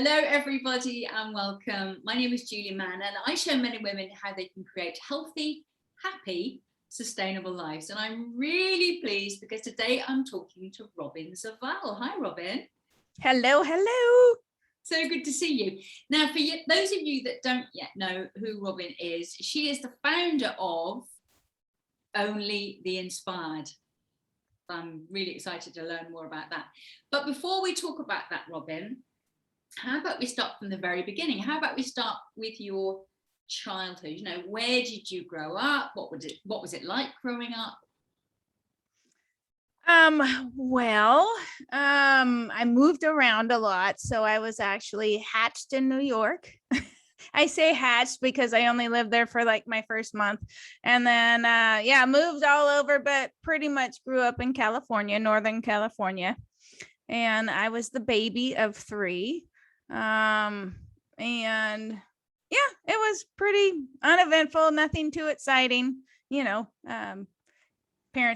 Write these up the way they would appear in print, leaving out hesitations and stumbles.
Hello, everybody, and welcome. My name is Julie Mann, and I show men and women how they can create healthy, happy, sustainable lives. And I'm really pleased because today I'm talking to Robyn Zaval. Hi, Robyn. Hello, hello. So good to see you. Now, for those of you that don't yet know who Robyn is, she is the founder of Only the Inspired. I'm really excited to learn more about that. But before we talk about that, Robyn, how about we start from the very beginning? How about we start with your childhood? You know, where did you grow up? What was it like growing up? I moved around a lot. So I was actually hatched in New York. I say hatched because I only lived there for like my first month. And then, moved all over, but pretty much grew up in California, Northern California. And I was the baby of three. It was pretty uneventful, nothing too exciting. Parents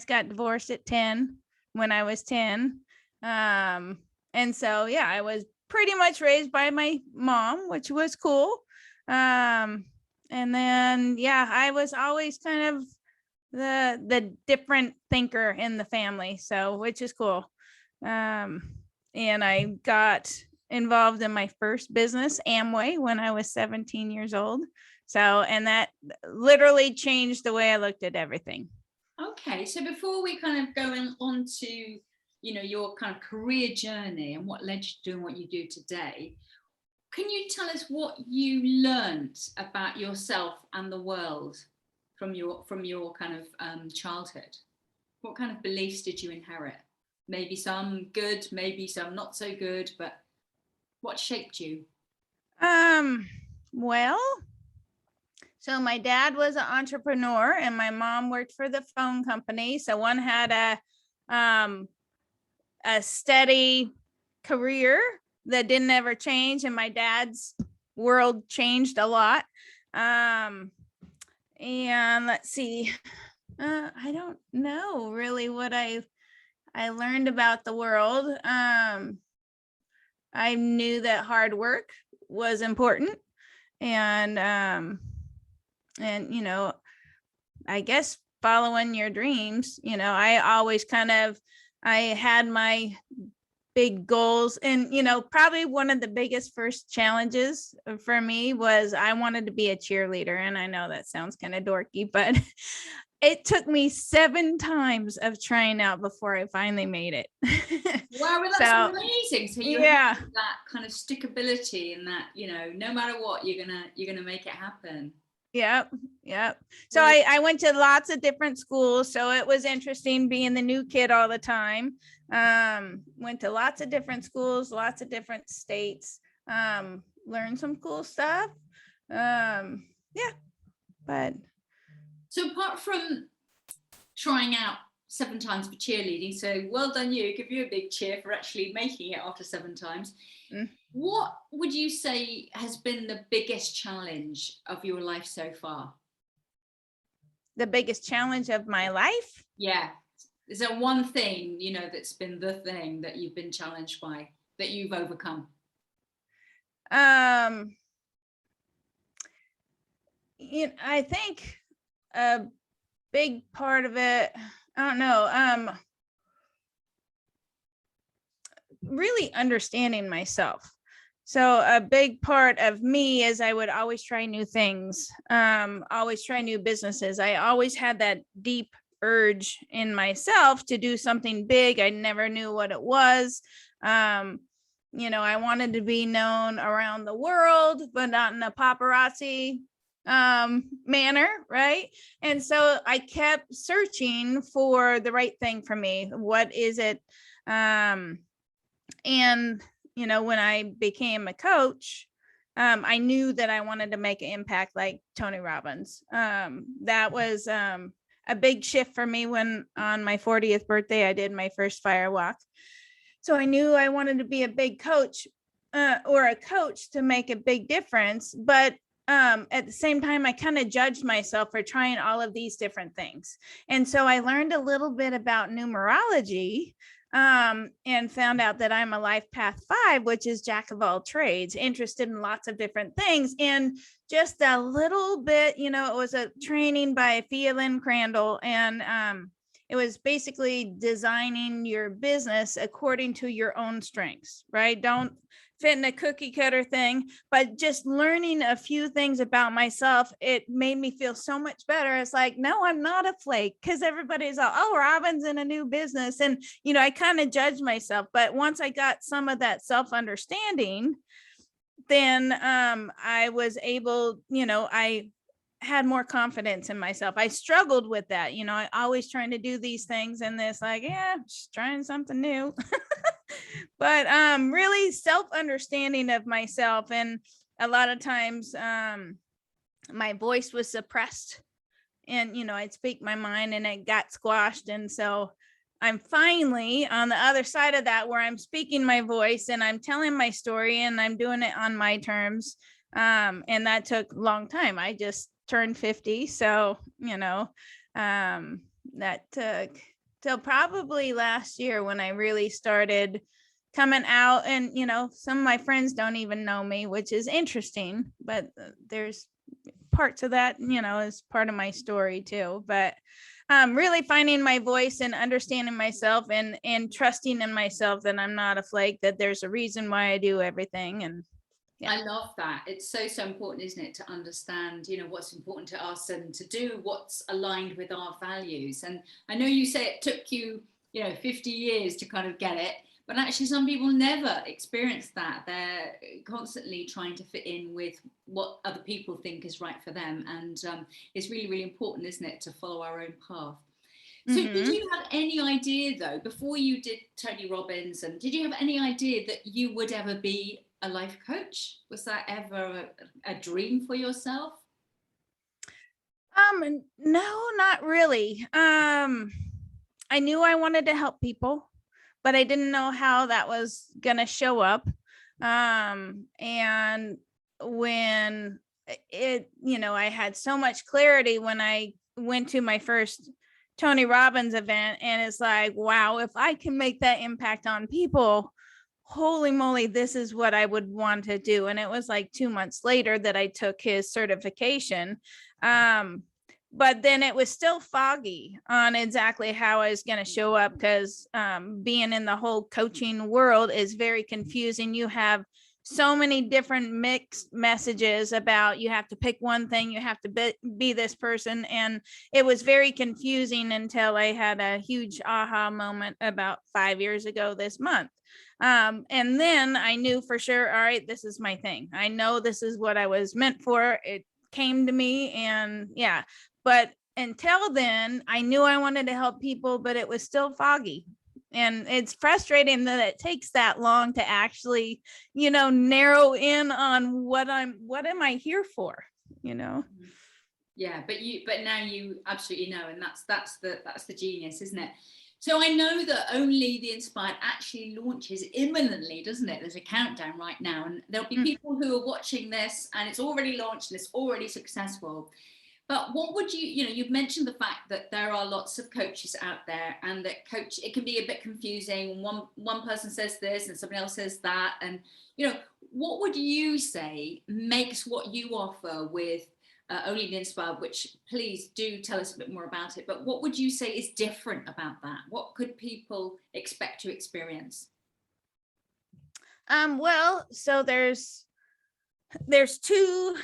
got divorced at 10 when I was 10. I was pretty much raised by my mom, which was cool. I was always kind of the different thinker in the family, so which is cool. And I got involved in my first business, Amway, when I was 17 years old. And that literally changed the way I looked at everything. Okay, so before we kind of go on to, your kind of career journey and what led you to doing what you do today, can you tell us what you learned about yourself and the world from your kind of childhood? What kind of beliefs did you inherit? Maybe some good, maybe some not so good, but what shaped you? So my dad was an entrepreneur and my mom worked for the phone company. So one had a steady career that didn't ever change, and my dad's world changed a lot. And let's see, I don't know really what I learned about the world. I knew that hard work was important, and I guess following your dreams. I always I had my big goals, and probably one of the biggest first challenges for me was I wanted to be a cheerleader. And I know that sounds kind of dorky, but it took me 7 times of trying out before I finally made it. Wow, well, that's amazing. So you have that kind of stickability, and that, no matter what, you're gonna make it happen. Yep. So I went to lots of different schools. So it was interesting being the new kid all the time. Went to lots of different schools, lots of different states, learned some cool stuff. But so apart from trying out 7 times for cheerleading, so well done you, give you a big cheer for actually making it after 7 times. What would you say has been the biggest challenge of your life so far? The biggest challenge of my life? Yeah. Is there one thing, that's been the thing that you've been challenged by, that you've overcome? I think a big part of it, I don't know, really understanding myself. So a big part of me is I would always try new things, always try new businesses. I always had that deep urge in myself to do something big. I never knew what it was. I wanted to be known around the world, but not in a paparazzi manner, right? And so I kept searching for the right thing for me. What is it? When I became a coach, I knew that I wanted to make an impact like Tony Robbins. That was a big shift for me when on my 40th birthday, I did my first fire walk. So I knew I wanted to be a big coach or a coach to make a big difference. But at the same time, I kind of judged myself for trying all of these different things. And so I learned a little bit about numerology. and found out that I'm a life path 5, which is jack of all trades, interested in lots of different things. And just a little bit, it was a training by Lynn Crandall, and it was basically designing your business according to your own strengths, right? Don't fit in a cookie cutter thing, but just learning a few things about myself, it made me feel so much better. It's like, no, I'm not a flake, because everybody's all, oh, Robyn's in a new business. And, I kind of judged myself. But once I got some of that self-understanding, then I was able, I had more confidence in myself. I struggled with that. I always trying to do these things, and this like, yeah, just trying something new. But really self-understanding of myself. And a lot of times my voice was suppressed, and I'd speak my mind and it got squashed. And so I'm finally on the other side of that, where I'm speaking my voice and I'm telling my story and I'm doing it on my terms. And that took a long time. I just turned 50. So, that took till probably last year when I really started coming out. And, some of my friends don't even know me, which is interesting, but there's parts of that, is part of my story too. But really finding my voice and understanding myself, and trusting in myself that I'm not a flake, that there's a reason why I do everything. And yeah. I love that. It's so important, isn't it, to understand, what's important to us and to do what's aligned with our values. And I know you say it took you, 50 years to kind of get it, but actually some people never experience that. They're constantly trying to fit in with what other people think is right for them. And it's really, really important, isn't it, to follow our own path. So did you have any idea, though, before you did Tony Robbins, and did you have any idea that you would ever be a life coach? Was that ever a dream for yourself? No, not really. I knew I wanted to help people, but I didn't know how that was gonna show up. And when I had so much clarity when I went to my first Tony Robbins event, and it's like, wow, if I can make that impact on people, holy moly, this is what I would want to do. And it was like 2 months later that I took his certification. But then it was still foggy on exactly how I was going to show up, because being in the whole coaching world is very confusing. You have so many different mixed messages about, you have to pick one thing, you have to be this person. And it was very confusing until I had a huge aha moment about 5 years ago this month. And then I knew for sure, all right, this is my thing. I know this is what I was meant for. It came to me, and yeah. But until then, I knew I wanted to help people, but it was still foggy. And it's frustrating that it takes that long to actually, narrow in on what am I here for, Yeah, but now you absolutely know, and that's the genius, isn't it? So I know that Only the Inspired actually launches imminently, doesn't it? There's a countdown right now, and there'll be people who are watching this and it's already launched and it's already successful. But what would you've mentioned the fact that there are lots of coaches out there, and that it can be a bit confusing. One person says this and somebody else says that. And, what would you say makes what you offer with Only the Inspired, which please do tell us a bit more about it, but what would you say is different about that? What could people expect to experience? Well, so there's two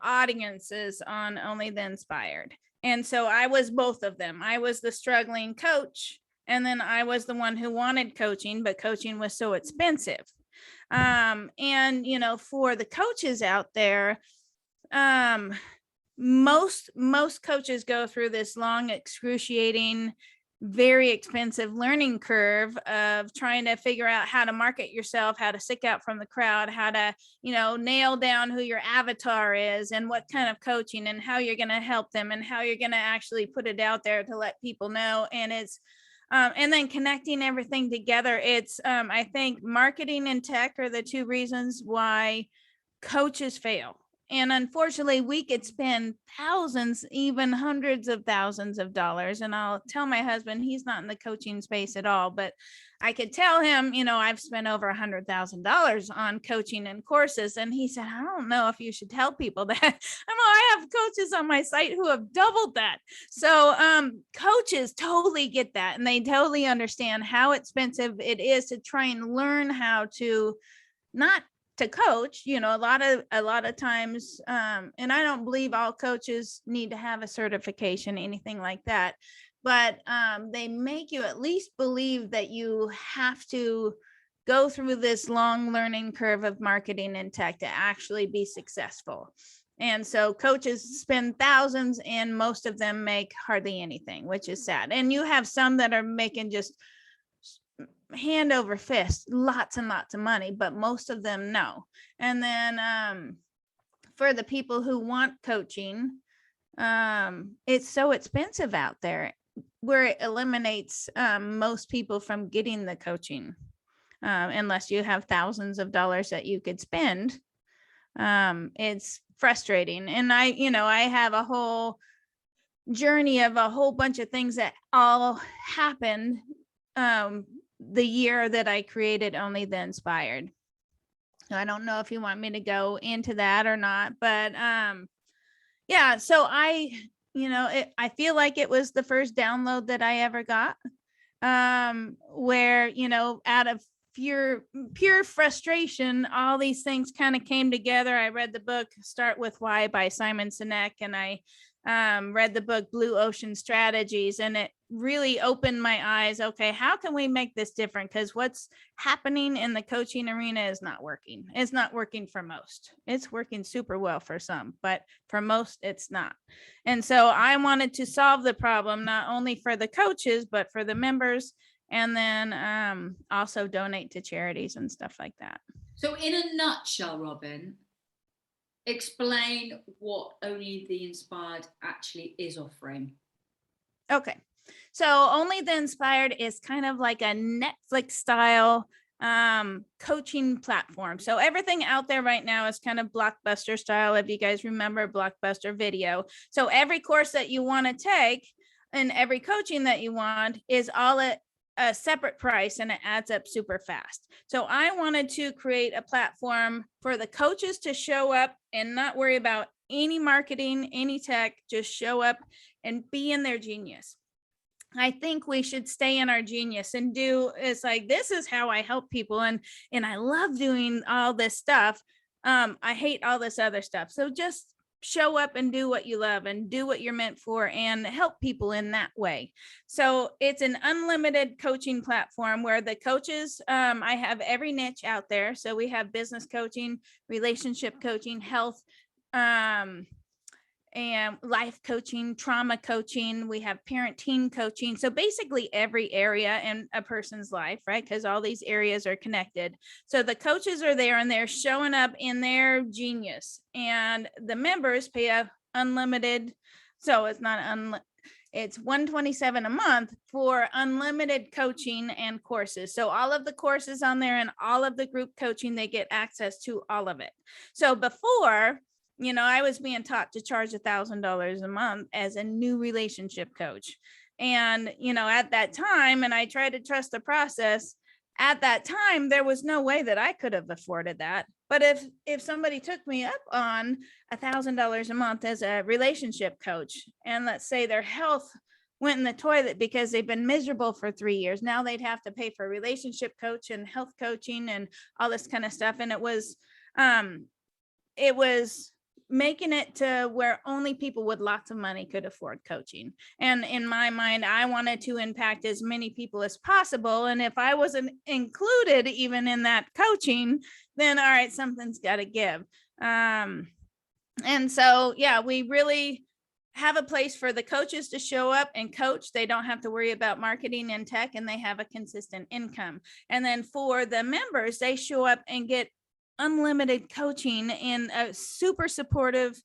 audiences on Only the Inspired. And so I was both of them. I was the struggling coach, and then I was the one who wanted coaching, but coaching was so expensive. And, for the coaches out there, most coaches go through this long, excruciating, very expensive learning curve of trying to figure out how to market yourself, how to stick out from the crowd, how to, nail down who your avatar is and what kind of coaching and how you're going to help them and how you're going to actually put it out there to let people know. And it's, and then connecting everything together. It's, I think marketing and tech are the two reasons why coaches fail. And unfortunately, we could spend thousands, even hundreds of thousands of dollars. And I'll tell my husband, he's not in the coaching space at all, but I could tell him, I've spent over $100,000 on coaching and courses. And he said, I don't know if you should tell people that. I have coaches on my site who have doubled that. So coaches totally get that. And they totally understand how expensive it is to try and learn how to not to coach, a lot of times, and I don't believe all coaches need to have a certification, anything like that, but they make you at least believe that you have to go through this long learning curve of marketing and tech to actually be successful. And so coaches spend thousands and most of them make hardly anything, which is sad. And you have some that are making just hand over fist, lots and lots of money, but most of them no. And then for the people who want coaching, it's so expensive out there, where it eliminates most people from getting the coaching, unless you have thousands of dollars that you could spend. It's frustrating. And I have a whole journey of a whole bunch of things that all happened the year that I created Only the Inspired. I don't know if you want me to go into that or not, but yeah, so I feel like it was the first download that I ever got, where, out of pure frustration, all these things kind of came together. I read the book Start With Why by Simon Sinek, and I read the book Blue Ocean Strategies, and it really opened my eyes. Okay, how can we make this different? Because what's happening in the coaching arena is not working. It's not working for most. It's working super well for some, but for most it's not. And so I wanted to solve the problem, not only for the coaches, but for the members, and then also donate to charities and stuff like that. So in a nutshell, Robyn, explain what Only the Inspired actually is offering. Okay. So Only the Inspired is kind of like a Netflix style coaching platform. So everything out there right now is kind of Blockbuster style, if you guys remember Blockbuster Video. So every course that you want to take and every coaching that you want is all at a separate price, and it adds up super fast. So I wanted to create a platform for the coaches to show up and not worry about any marketing, any tech, just show up and be in their genius. I think we should stay in our genius and it's like, this is how I help people. And I love doing all this stuff. I hate all this other stuff. So just show up and do what you love and do what you're meant for and help people in that way. So it's an unlimited coaching platform where the coaches, I have every niche out there. So we have business coaching, relationship coaching, health, and life coaching, trauma coaching. We have parent-teen coaching. So basically every area in a person's life, right? Because all these areas are connected. So the coaches are there and they're showing up in their genius, and the members pay a unlimited. So it's not it's $127 a month for unlimited coaching and courses. So all of the courses on there and all of the group coaching, they get access to all of it. So before, I was being taught to charge $1,000 a month as a new relationship coach. And, at that time, and I tried to trust the process, at that time, there was no way that I could have afforded that. But if somebody took me up on $1,000 a month as a relationship coach, and let's say their health went in the toilet because they've been miserable for 3 years, now they'd have to pay for a relationship coach and health coaching and all this kind of stuff. And it was making it to where only people with lots of money could afford coaching. And in my mind, I wanted to impact as many people as possible. And if I wasn't included even in that coaching, then all right, something's got to give. And so, yeah, we really have a place for the coaches to show up and coach. They don't have to worry about marketing and tech, and they have a consistent income. And then for the members, they show up and get unlimited coaching in a super supportive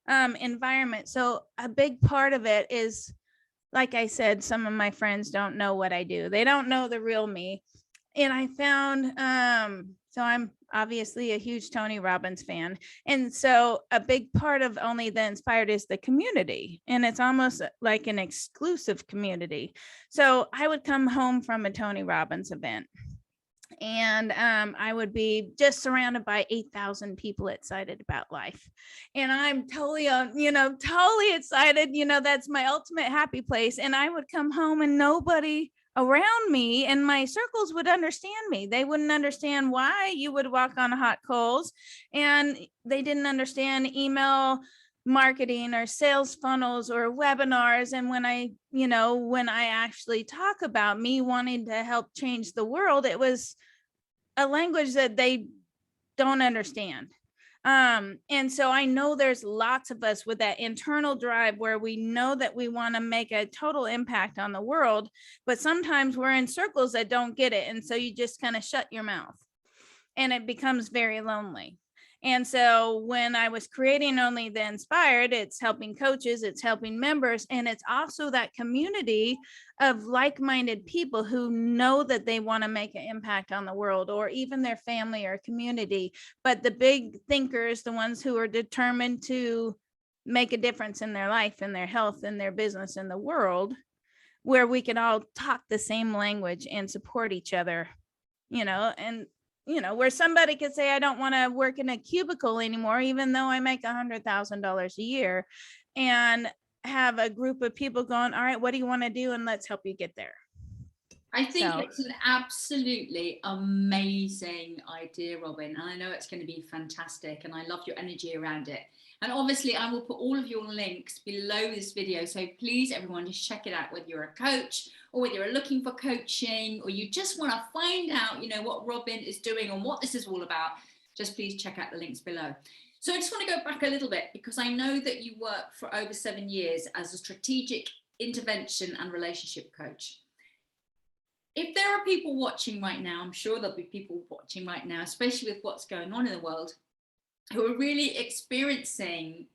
environment. So a big part of it is, like I said, some of my friends don't know what I do. They don't know the real me. and I found, so I'm obviously a huge Tony Robbins fan. And so a big part of Only the Inspired is the community. And it's almost like an exclusive community. So I would come home from a Tony Robbins event, and I would be just surrounded by 8,000 people excited about life. And I'm totally, totally excited. That's my ultimate happy place. And I would come home and nobody around me and my circles would understand me. They wouldn't understand why you would walk on hot coals, and they didn't understand email marketing or sales funnels or webinars. And when I actually talk about me wanting to help change the world, it was a language that they don't understand. And so I know there's lots of us with that internal drive where we know that we want to make a total impact on the world, but sometimes we're in circles that don't get it. And so you just kind of shut your mouth and it becomes very lonely. And so when I was creating Only the Inspired, it's helping coaches, it's helping members, and it's also that community of like-minded people who know that they want to make an impact on the world, or even their family or community. But the big thinkers, the ones who are determined to make a difference in their life, in their health, in their business, in the world, where we can all talk the same language and support each other, and where somebody could say, I don't want to work in a cubicle anymore, even though I make $100,000 a year, and have a group of people going, all right, what do you want to do? And let's help you get there. I think it's an absolutely amazing idea, Robyn. And I know it's going to be fantastic. And I love your energy around it. And obviously, I will put all of your links below this video. So please, everyone, just check it out, whether you're a coach or whether you're looking for coaching, or you just want to find out, what Robyn is doing and what this is all about. Just please check out the links below. So I just want to go back a little bit, because I know that you work for over 7 years as a strategic intervention and relationship coach. If there are people watching right now, I'm sure there'll be people watching right now, especially with what's going on in the world, who are really experiencing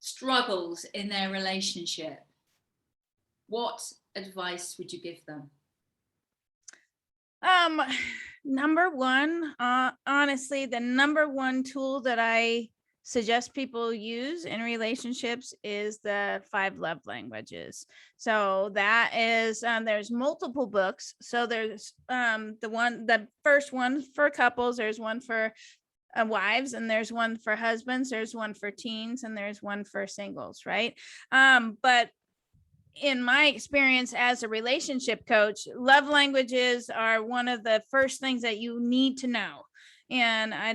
struggles in their relationship, what advice would you give them? Number one, honestly, the number one tool that I suggest people use in relationships is the 5 love languages. So that is, there's multiple books. So there's the first one for couples, there's one for wives, and there's one for husbands, there's one for teens, and there's one for singles, right? But in my experience as a relationship coach, love languages are one of the first things that you need to know. And I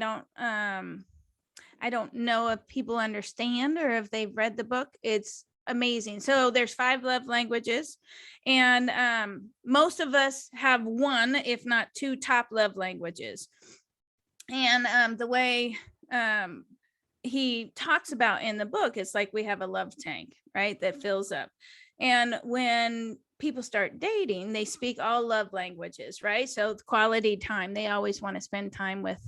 don't know if people understand or if they've read the book. It's amazing. So there's 5 love languages, and most of us have one, if not 2 top love languages. And the way he talks about in the book, it's like we have a love tank, right, that fills up. And when people start dating, they speak all love languages, right? So quality time, they always want to spend time with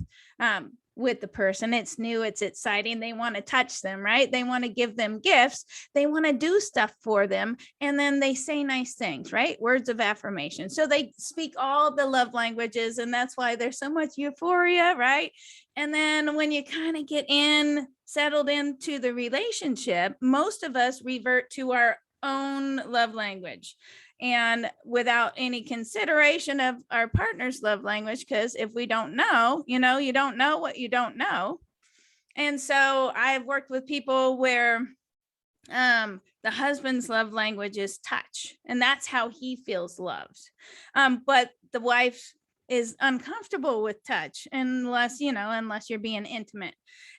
the person. It's new, it's exciting. They want to touch them, right? They want to give them gifts. They want to do stuff for them. And then they say nice things, right? Words of affirmation. So they speak all the love languages, and that's why there's so much euphoria, right? And then when you kind of get settled into the relationship, most of us revert to our own love language, and without any consideration of our partner's love language, because if we don't know, you don't know what you don't know. And so I've worked with people where the husband's love language is touch, and that's how he feels loved, but the wife is uncomfortable with touch unless you're being intimate.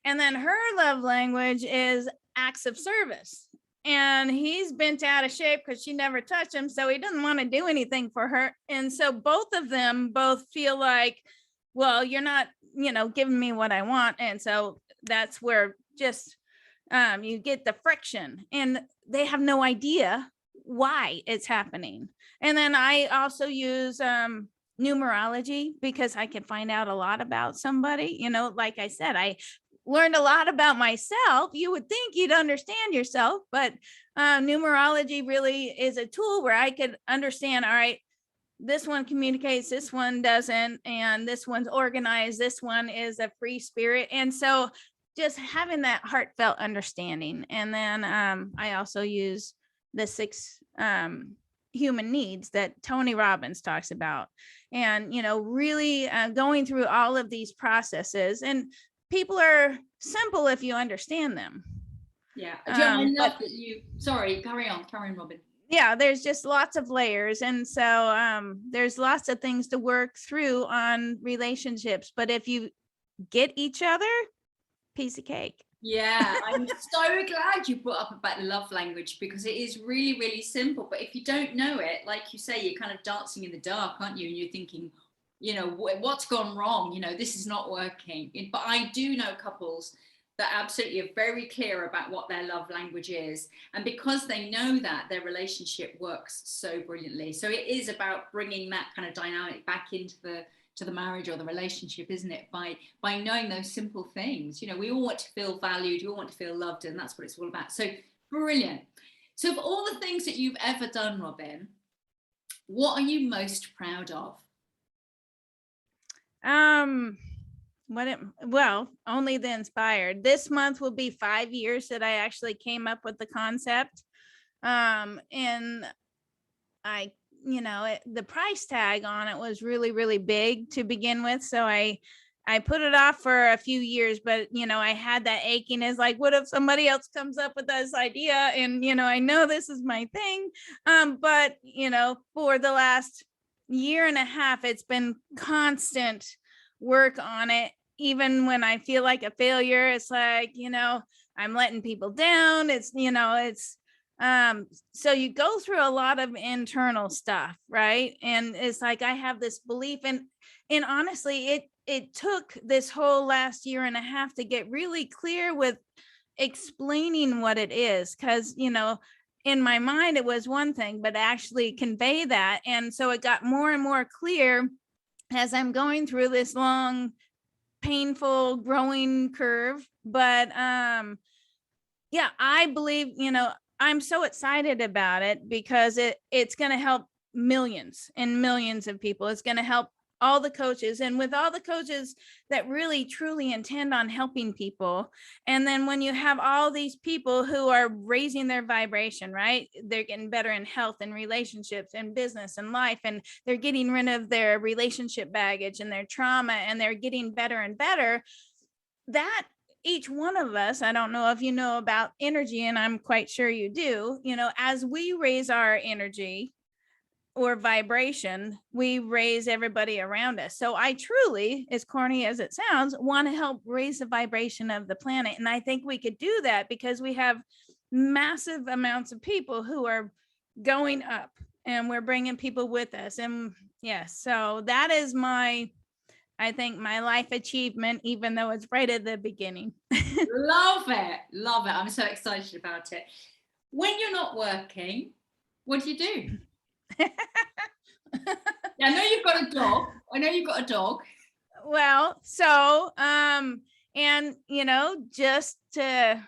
And then her love language is acts of service. And he's bent out of shape because she never touched him, so he doesn't want to do anything for her. And so both of them feel like, well, you're not, giving me what I want. And so that's where just you get the friction, and they have no idea why it's happening. And then I also use numerology, because I can find out a lot about somebody. Like I said, I learned a lot about myself. You would think you'd understand yourself, but numerology really is a tool where I could understand, all right, this one communicates, this one doesn't, and this one's organized, this one is a free spirit. And so just having that heartfelt understanding. And then I also use the 6 human needs that Tony Robbins talks about, and really going through all of these processes. And people are simple if you understand them. Yeah, I love that you. Sorry, carry on, Robyn. Yeah, there's just lots of layers, and so there's lots of things to work through on relationships. But if you get each other, piece of cake. Yeah, I'm so glad you brought up about the love language, because it is really, really simple. But if you don't know it, like you say, you're kind of dancing in the dark, aren't you? And you're thinking, what's gone wrong? This is not working. But I do know couples that absolutely are very clear about what their love language is. And because they know that, their relationship works so brilliantly. So it is about bringing that kind of dynamic back into the marriage or the relationship, isn't it? By knowing those simple things. We all want to feel valued, we all want to feel loved, and that's what it's all about. So brilliant. So of all the things that you've ever done, Robyn, what are you most proud of? Only the inspired. This month will be 5 years that I actually came up with the concept. And I the price tag on it was really, really big to begin with. So I put it off for a few years, but I had that aching, is like, what if somebody else comes up with this idea? And I know this is my thing. But for the last year and a half, it's been constant work on it. Even when I feel like a failure, it's like, I'm letting people down. It's so you go through a lot of internal stuff, right? And it's like, I have this belief, and honestly, it took this whole last year and a half to get really clear with explaining what it is. Because, in my mind, it was one thing, but actually convey that. And so it got more and more clear as I'm going through this long, painful growing curve. But yeah, I believe, I'm so excited about it, because it's going to help millions and millions of people. It's going to help all the coaches, and with all the coaches that really truly intend on helping people. And then when you have all these people who are raising their vibration, right? They're getting better in health and relationships and business and life, and they're getting rid of their relationship baggage and their trauma, and they're getting better and better. That each one of us, I don't know if you know about energy, and I'm quite sure you do, as we raise our energy or vibration, we raise everybody around us. So I truly, as corny as it sounds, want to help raise the vibration of the planet. And I think we could do that because we have massive amounts of people who are going up, and we're bringing people with us. And yes, so that is I think my life achievement, even though it's right at the beginning. Love it. I'm so excited about it. When you're not working, what do you do? Yeah, I know you've got a dog. Well, so and just to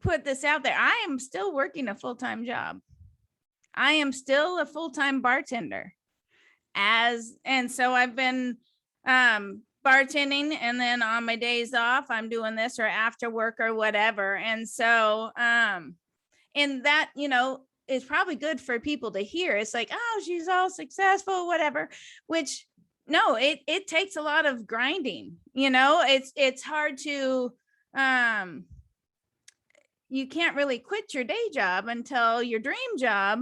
put this out there, I am still working a full-time job. I am still a full-time bartender. And so I've been bartending, and then on my days off, I'm doing this, or after work or whatever. And so and that, is probably good for people to hear. It's like, oh, she's all successful, whatever, which no, it takes a lot of grinding. It's hard to you can't really quit your day job until your dream job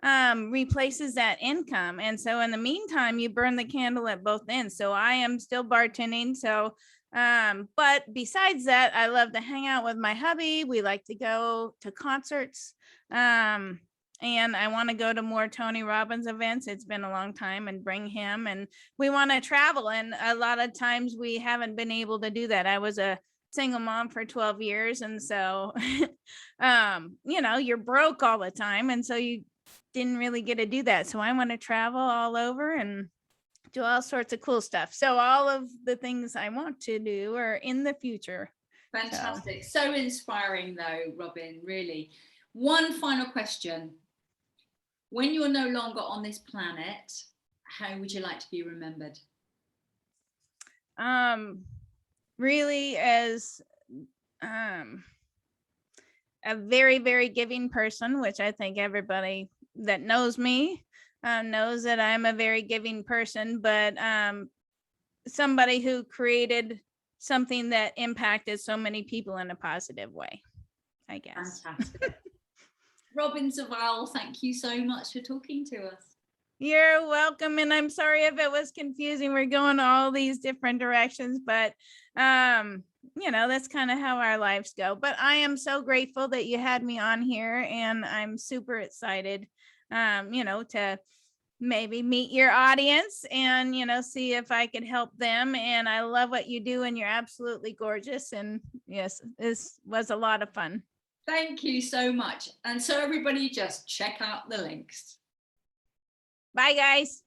replaces that income. And so in the meantime, you burn the candle at both ends. So I am still bartending. So but besides that, I love to hang out with my hubby. We like to go to concerts. And I want to go to more Tony Robbins events. It's been a long time, and bring him. And we want to travel. And a lot of times we haven't been able to do that. I was a single mom for 12 years. And so, you're broke all the time. And so you didn't really get to do that. So I want to travel all over and do all sorts of cool stuff. So all of the things I want to do are in the future. Fantastic. So inspiring though, Robyn, really. One final question. When you're no longer on this planet, how would you like to be remembered? Really as a very, very giving person, which I think everybody that knows me knows that I'm a very giving person, but somebody who created something that impacted so many people in a positive way, I guess. Fantastic. Robyn Zaval, thank you so much for talking to us. You're welcome. And I'm sorry if it was confusing. We're going all these different directions, but that's kind of how our lives go. But I am so grateful that you had me on here, and I'm super excited, to maybe meet your audience and, see if I could help them. And I love what you do, and you're absolutely gorgeous. And yes, this was a lot of fun. Thank you so much. And so everybody just check out the links. Bye, guys.